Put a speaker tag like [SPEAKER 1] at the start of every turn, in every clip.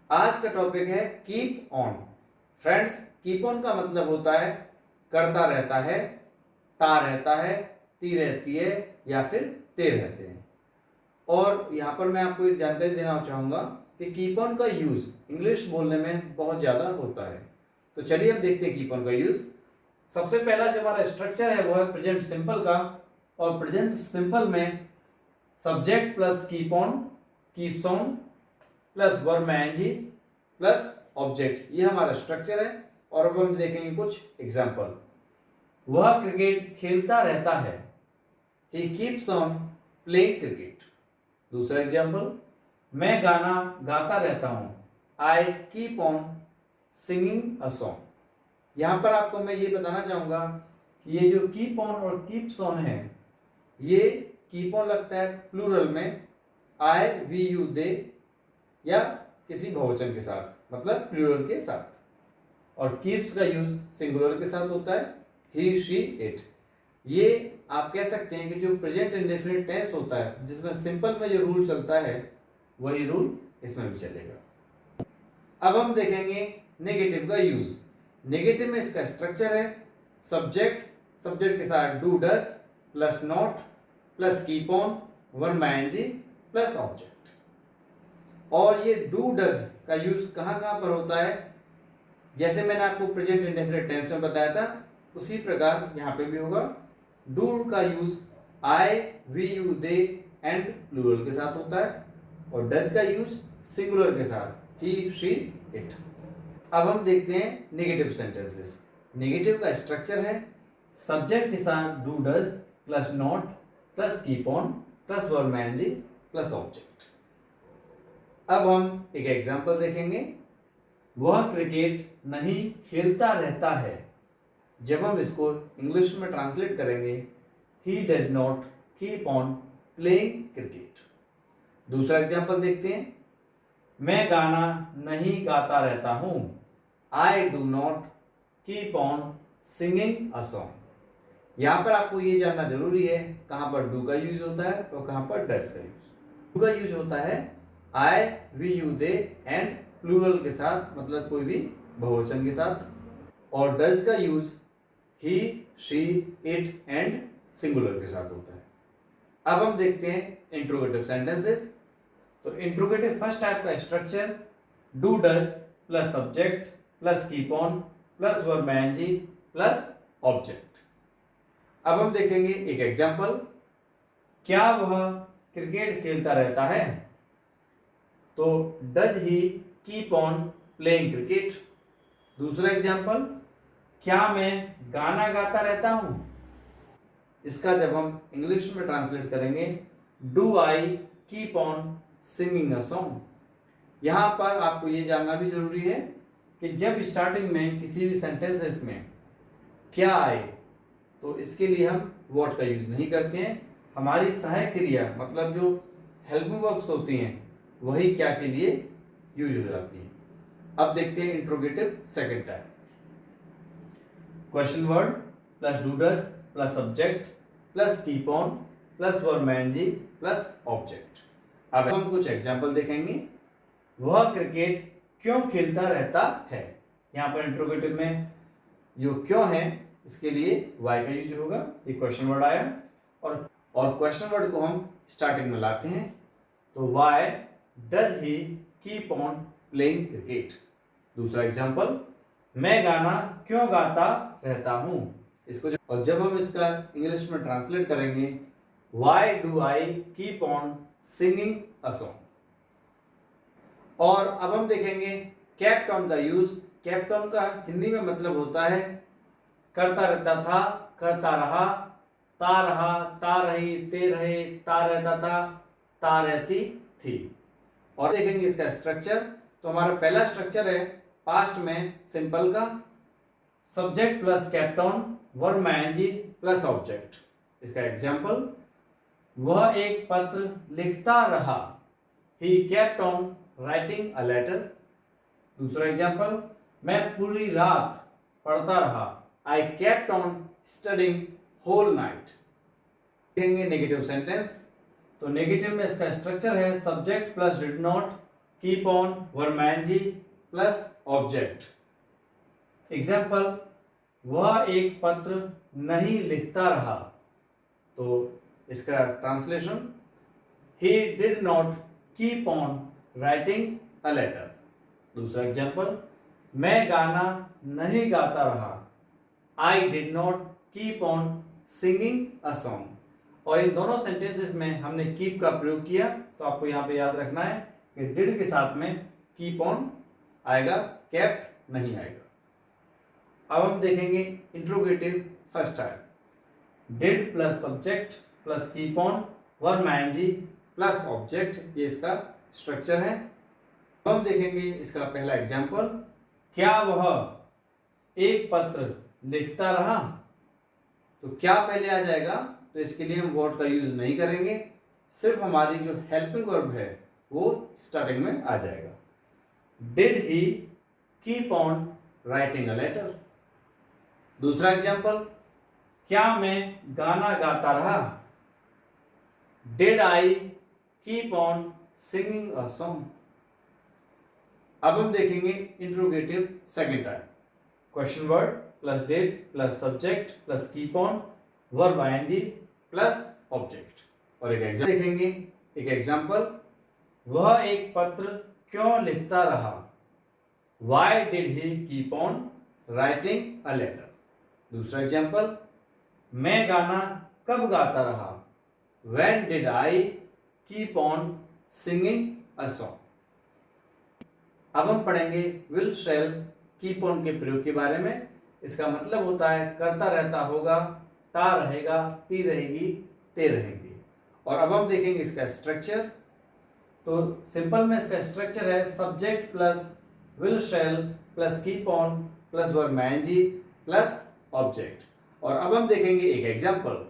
[SPEAKER 1] आज का टॉपिक है keep on. Friends, keep on का मतलब होता है करता रहता है, ता रहता है, ती रहती है या फिर ते रहते हैं। और यहाँ पर मैं आपको एक जानकारी देना चाहूँगा कि कीप ऑन का यूज़ इंग्लिश बोलने में बहुत ज़्यादा होता है। तो चलिए अब देखते हैं कीप ऑन का यूज़। सबसे पहला जो हमारा स्ट्रक्चर है वो है प्रेजेंट सिंपल का, और प्रेजेंट सिंपल में subject plus keep on, keeps on plus verb ING plus object, ये हमारा स्ट्रक्चर है। और अब हम देखेंगे कुछ एग्जाम्पल। वह क्रिकेट खेलता रहता है, he keeps on playing cricket. दूसरा एग्जाम्पल, मैं गाना गाता रहता हूं, आई keep on singing a song. यहां पर आपको मैं ये बताना चाहूंगा कि ये जो कीप ऑन और कीप्स ऑन है, ये कीप ऑन लगता है प्लूरल में आई वी यू दे या किसी बहुवचन के साथ, मतलब प्लूरल के साथ। और कीप्स का यूज सिंगुलर के साथ होता है, ही शी इट। ये आप कह सकते हैं कि जो प्रेजेंट इंडेफिनिट टेंस होता है, जिसमें सिंपल में जो रूल चलता है वही रूल इसमें भी चलेगा। अब हम देखेंगे नेगेटिव का यूज। नेगेटिव में इसका स्ट्रक्चर है सब्जेक्ट, सब्जेक्ट के साथ do does plus not plus keep on verb ING plus object. और ये डू डज का यूज कहां कहां पर होता है, जैसे मैंने आपको प्रेजेंट इंडेफिनिट टेंस में बताया था उसी प्रकार यहां पे भी होगा। डू का use I we you they and plural के साथ होता है, और डज का यूज सिंगुलर के साथ ही शी इट। अब हम देखते हैं नेगेटिव सेंटेंसेस। नेगेटिव का स्ट्रक्चर है सब्जेक्ट के साथ do does plus not plus keep on plus verb ING plus object. अब हम एक एग्जांपल देखेंगे। वह क्रिकेट नहीं खेलता रहता है, जब हम इसको इंग्लिश में ट्रांसलेट करेंगे, he does not keep on playing cricket. दूसरा एग्जांपल देखते हैं। मैं गाना नहीं गाता रहता हूं, I do not keep on singing a song. यहां पर आपको ये जानना जरूरी है कहां पर डू का यूज होता है और कहां पर डज का यूज। डू का यूज होता है I we you they and plural के साथ, मतलब कोई भी बहुवचन के साथ। और डज का use he she it and singular के साथ होता है। अब हम देखते हैं इंट्रोगेटिव सेंटेंसेस। तो इंट्रोगेटिव फर्स्ट टाइप का structure do does plus subject plus keep on plus verb ING plus object. अब हम देखेंगे एक एग्जांपल। क्या वह क्रिकेट खेलता रहता है, तो does he keep on playing cricket. दूसरा एग्जांपल, क्या मैं गाना गाता रहता हूं, इसका जब हम इंग्लिश में ट्रांसलेट करेंगे, do I keep on singing a song. यहां पर आपको यह जानना भी जरूरी है कि जब स्टार्टिंग में किसी भी सेंटेंसेस में क्या आए, तो इसके लिए हम व्हाट का यूज नहीं करते हैं। हमारी सहायक क्रिया, मतलब जो हेल्पिंग वर्ब्स होती हैं, वही क्या के लिए यूज हो जाती है। अब देखते हैं interrogative second type. Question word plus do does plus subject plus keep on plus verb ING plus object. अब हम कुछ एग्जांपल देखेंगे। वह क्रिकेट क्यों खेलता रहता है, यहां पर इंट्रोगेटिव में जो क्यों है इसके लिए वाई का यूज होगा। ये क्वेश्चन वर्ड आया, और क्वेश्चन वर्ड को हम स्टार्टिंग में लाते हैं, तो why does he keep on playing cricket. दूसरा एग्जांपल, मैं गाना क्यों गाता रहता हूं, इसको और जब हम इसका इंग्लिश में ट्रांसलेट करेंगे, why do I keep on singing a song. और अब हम देखेंगे केप्ट ऑन का यूज। केप्ट ऑन का हिंदी में मतलब होता है करता रहता था, करता रहा, ता रहा, ता रही, ते रहे, ता रहता था, ता रहती थी। और देखेंगे इसका स्ट्रक्चर। तो हमारा पहला स्ट्रक्चर है पास्ट में सिंपल का subject plus kept on verb ING plus object. इसका एग्जांपल, वह एक पत्र लिखता रहा, he kept on writing a letter. दूसरा एग्जांपल, मैं पूरी रात पढ़ता रहा, I kept on studying whole night. देखेंगे नेगेटिव सेंटेंस। तो नेगेटिव में इसका स्ट्रक्चर है subject plus did not keep on verb ING plus object. Example, वह एक पत्र नहीं लिखता रहा, तो इसका translation, he did not keep on writing a letter। दूसरा एग्जाम्पल, मैं गाना नहीं गाता रहा, I did not keep on singing a song। और इन दोनों सेंटेंसेस में हमने keep का प्रयोग किया, तो आपको यहाँ पे याद रखना है कि did के साथ में keep on आएगा, kept नहीं आएगा। अब हम देखेंगे interrogative first type, did plus subject plus keep on verb ING plus object, ये इसका स्ट्रक्चर है। अब हम देखेंगे इसका पहला एग्जाम्पल, क्या वह एक पत्र लिखता रहा, तो क्या पहले आ जाएगा, तो इसके लिए हम वर्ड का यूज नहीं करेंगे, सिर्फ हमारी जो हेल्पिंग वर्ब है वो स्टार्टिंग में आ जाएगा। Did he keep on writing a letter. दूसरा एग्जाम्पल, क्या मैं गाना गाता रहा, did I keep on singing a song. अब हम देखेंगे interrogative second type, question word plus did plus subject plus keep on verb ING plus object. और एक एग्जाम्पल देखेंगे, एक एग्जाम्पल, वह एक पत्र क्यों लिखता रहा, why did he keep on writing a letter. दूसरा एग्जाम्पल, मैं गाना कब गाता रहा, when did I keep on singing a song। अब हम पढ़ेंगे will shall keep on के प्रयोग के बारे में। इसका मतलब होता है करता रहता होगा, ता रहेगा, ती रहेगी, ते रहेंगी। और अब हम देखेंगे इसका स्ट्रक्चर। तो सिंपल में इसका स्ट्रक्चर है subject plus will shall plus keep on plus verb ING plus object. और अब हम देखेंगे एक एग्जाम्पल,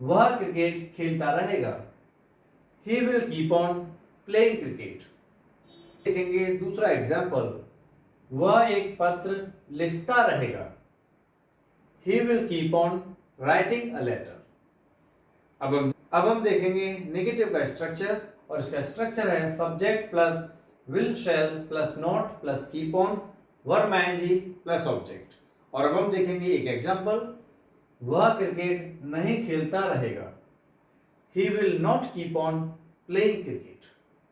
[SPEAKER 1] वह क्रिकेट खेलता रहेगा, he will keep on playing cricket। देखेंगे दूसरा एग्जाम्पल, वह एक पत्र लिखता रहेगा, he will keep on writing a letter। अब हम देखेंगे नेगेटिव का स्ट्रक्चर, और इसका स्ट्रक्चर है subject plus will shall plus not plus keep on verb ING plus object. और अब हम देखेंगे एक एग्जाम्पल, वह क्रिकेट नहीं खेलता रहेगा, he will not keep on playing cricket।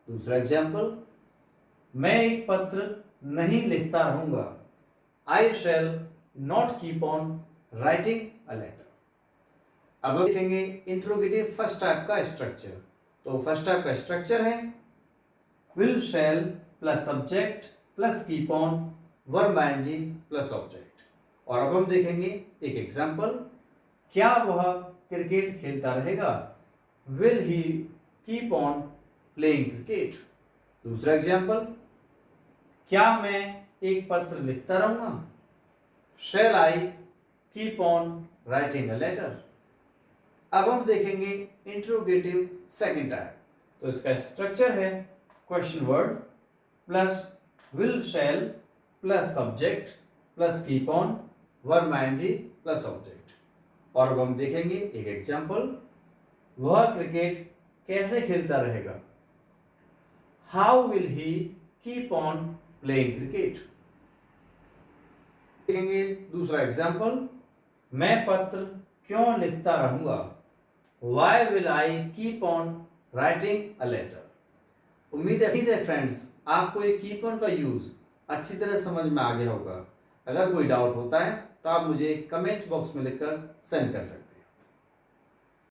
[SPEAKER 1] दूसरा एग्जाम्पल, मैं एक पत्र नहीं लिखता रहूंगा, I shall not keep on writing a letter। अब हम देखेंगे इंट्रोगेटिव फर्स्ट टाइप का स्ट्रक्चर। तो फर्स्ट टाइप का स्ट्रक्चर है will shall plus subject plus keep on verb ING plus object. और अब हम देखेंगे एक एग्जाम्पल, क्या वह क्रिकेट खेलता रहेगा, will he keep on playing cricket. दूसरा एग्जाम्पल, क्या मैं एक पत्र लिखता रहूंगा, shall I keep on writing a letter. अब हम देखेंगे इंट्रोगेटिव सेकंड टाइप। तो इसका स्ट्रक्चर है question word plus will shall plus subject plus keep on verb ING plus object. और अब हम देखेंगे एक एग्जाम्पल, वह क्रिकेट कैसे खेलता रहेगा, how will he keep on playing cricket. देखेंगे दूसरा एग्जाम्पल, मैं पत्र क्यों लिखता रहूंगा, why will I keep on writing a letter. उम्मीद है फ्रेंड्स आपको ये कीप ऑन का यूज अच्छी तरह समझ में आ गया होगा। अगर कोई डाउट होता है तो आप मुझे कमेंट बॉक्स में लिखकर सेंड कर सकते हैं।